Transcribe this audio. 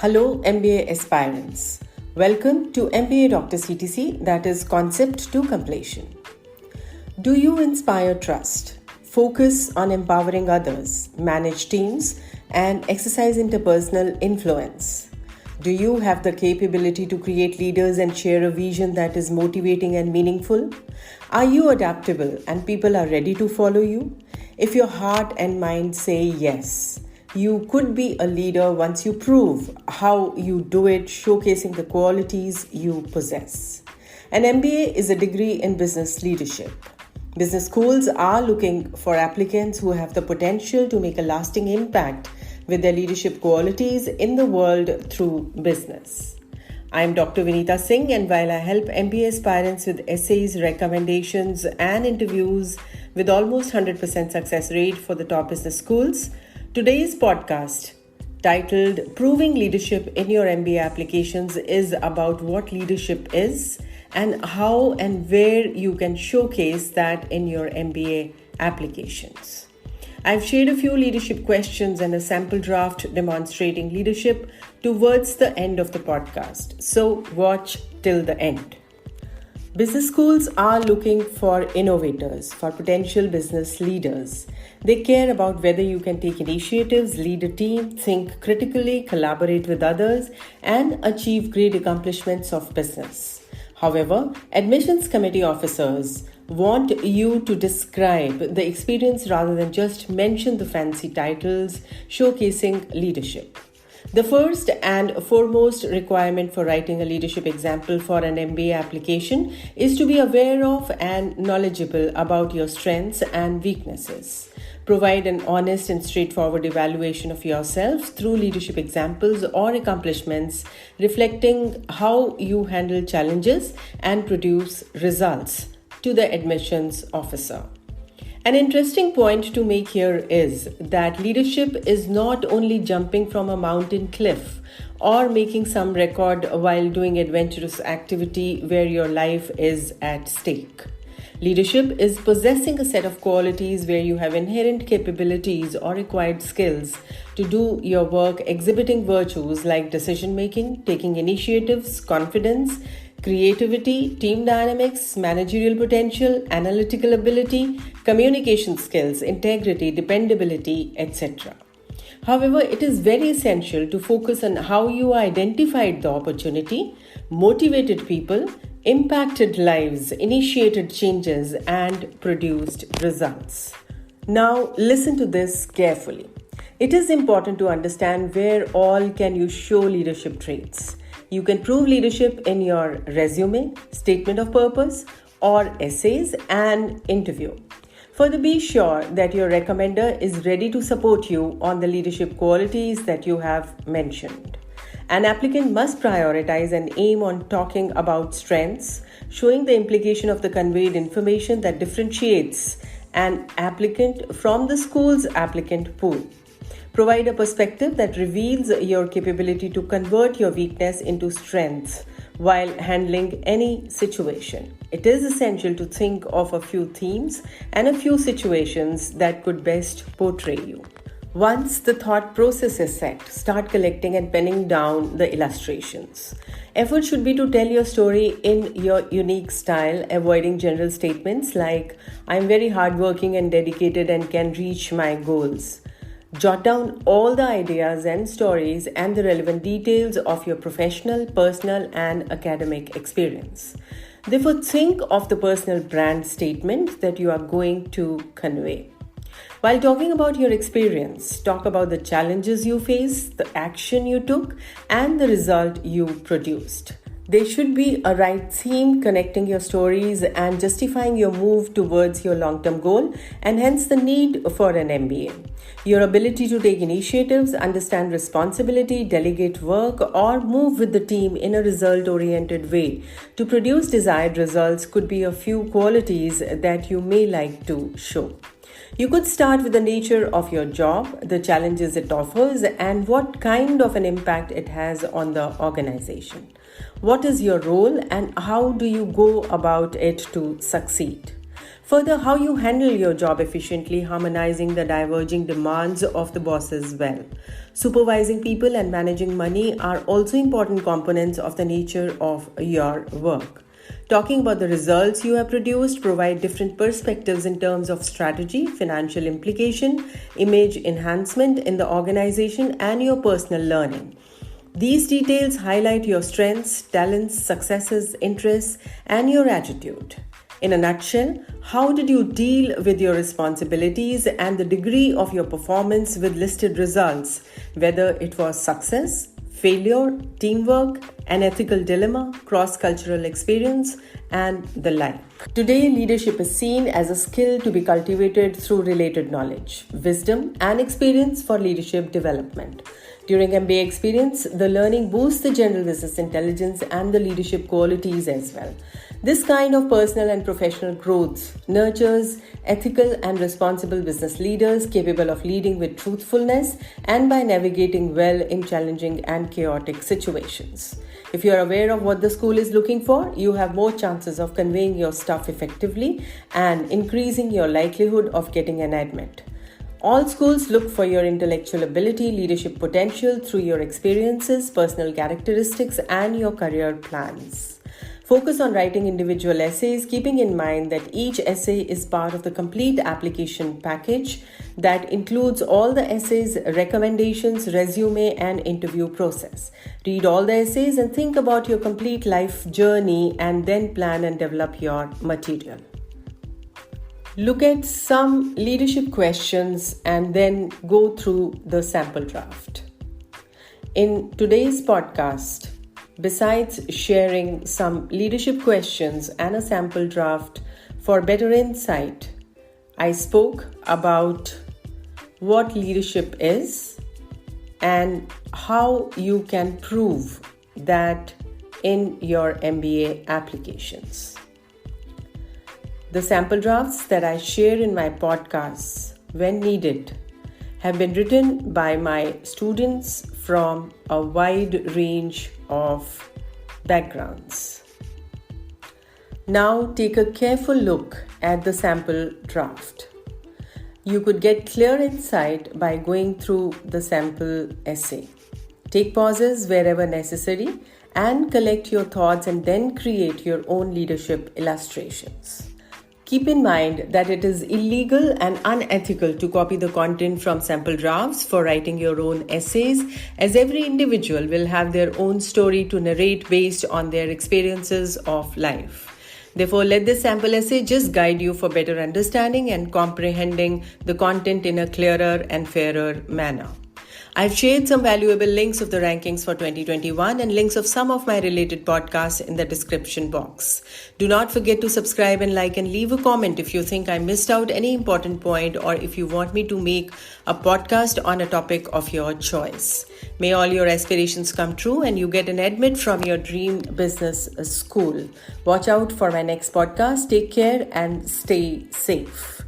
Hello MBA aspirants. Welcome to MBA Dr. CTC, that is Concept to Completion. Do you inspire trust, focus on empowering others, manage teams, and exercise interpersonal influence? Do you have the capability to create leaders and share a vision that is motivating and meaningful? Are you adaptable and people are ready to follow you? If your heart and mind say yes, you could be a leader once you prove how you do it, showcasing the qualities you possess. An MBA is a degree in business leadership. Business schools are looking for applicants who have the potential to make a lasting impact with their leadership qualities in the world through business. I am Dr. Vinita Singh, and while I help MBA aspirants with essays, recommendations, and interviews with almost 100% success rate for the top business schools, today's podcast, titled Proving Leadership in Your MBA Applications, is about what leadership is and how and where you can showcase that in your MBA applications. I've shared a few leadership questions and a sample draft demonstrating leadership towards the end of the podcast, so watch till the end. Business schools are looking for innovators, for potential business leaders. They care about whether you can take initiatives, lead a team, think critically, collaborate with others, and achieve great accomplishments of business. However, admissions committee officers want you to describe the experience rather than just mention the fancy titles showcasing leadership. The first and foremost requirement for writing a leadership example for an MBA application is to be aware of and knowledgeable about your strengths and weaknesses. Provide an honest and straightforward evaluation of yourself through leadership examples or accomplishments reflecting how you handle challenges and produce results to the admissions officer. An interesting point to make here is that leadership is not only jumping from a mountain cliff or making some record while doing adventurous activity where your life is at stake. Leadership is possessing a set of qualities where you have inherent capabilities or acquired skills to do your work, exhibiting virtues like decision-making, taking initiatives, confidence, creativity, team dynamics, managerial potential, analytical ability, communication skills, integrity, dependability, etc. However, it is very essential to focus on how you identified the opportunity, motivated people, impacted lives, initiated changes, and produced results. Now, listen to this carefully. It is important to understand where all can you show leadership traits. You can prove leadership in your resume, statement of purpose, or essays and interview. Further, be sure that your recommender is ready to support you on the leadership qualities that you have mentioned. An applicant must prioritize and aim on talking about strengths, showing the implication of the conveyed information that differentiates an applicant from the school's applicant pool. Provide a perspective that reveals your capability to convert your weakness into strength while handling any situation. It is essential to think of a few themes and a few situations that could best portray you. Once the thought process is set, start collecting and penning down the illustrations. Effort should be to tell your story in your unique style, avoiding general statements like, "I'm very hardworking and dedicated and can reach my goals." Jot down all the ideas and stories and the relevant details of your professional, personal, and academic experience. Therefore, think of the personal brand statement that you are going to convey. While talking about your experience, talk about the challenges you faced, the action you took, and the result you produced. There should be a right theme connecting your stories and justifying your move towards your long-term goal, and hence the need for an MBA. Your ability to take initiatives, understand responsibility, delegate work, or move with the team in a result-oriented way to produce desired results could be a few qualities that you may like to show. You could start with the nature of your job, the challenges it offers, and what kind of an impact it has on the organization. What is your role and how do you go about it to succeed? Further, how you handle your job efficiently, harmonizing the diverging demands of the bosses well. Supervising people and managing money are also important components of the nature of your work. Talking about the results you have produced provide different perspectives in terms of strategy, financial implication, image enhancement in the organization, and your personal learning. These details highlight your strengths, talents, successes, interests, and your attitude. In a nutshell, how did you deal with your responsibilities and the degree of your performance with listed results, whether it was success, failure, teamwork, an ethical dilemma, cross-cultural experience, and the like. Today, leadership is seen as a skill to be cultivated through related knowledge, wisdom, and experience for leadership development. During MBA experience, the learning boosts the general business intelligence and the leadership qualities as well. This kind of personal and professional growth nurtures ethical and responsible business leaders capable of leading with truthfulness and by navigating well in challenging and chaotic situations. If you are aware of what the school is looking for, you have more chances of conveying your stuff effectively and increasing your likelihood of getting an admit. All schools look for your intellectual ability, leadership potential through your experiences, personal characteristics, and your career plans. Focus on writing individual essays, keeping in mind that each essay is part of the complete application package that includes all the essays, recommendations, resume, and interview process. Read all the essays and think about your complete life journey and then plan and develop your material. Look at some leadership questions and then go through the sample draft. In today's podcast, besides sharing some leadership questions and a sample draft for better insight, I spoke about what leadership is and how you can prove that in your MBA applications. The sample drafts that I share in my podcasts, when needed, have been written by my students from a wide range of backgrounds. Now take a careful look at the sample draft. You could get clear insight by going through the sample essay. Take pauses wherever necessary and collect your thoughts and then create your own leadership illustrations. Keep in mind that it is illegal and unethical to copy the content from sample drafts for writing your own essays, as every individual will have their own story to narrate based on their experiences of life. Therefore, let this sample essay just guide you for better understanding and comprehending the content in a clearer and fairer manner. I've shared some valuable links of the rankings for 2021 and links of some of my related podcasts in the description box. Do not forget to subscribe and like and leave a comment if you think I missed out any important point or if you want me to make a podcast on a topic of your choice. May all your aspirations come true and you get an admit from your dream business school. Watch out for my next podcast. Take care and stay safe.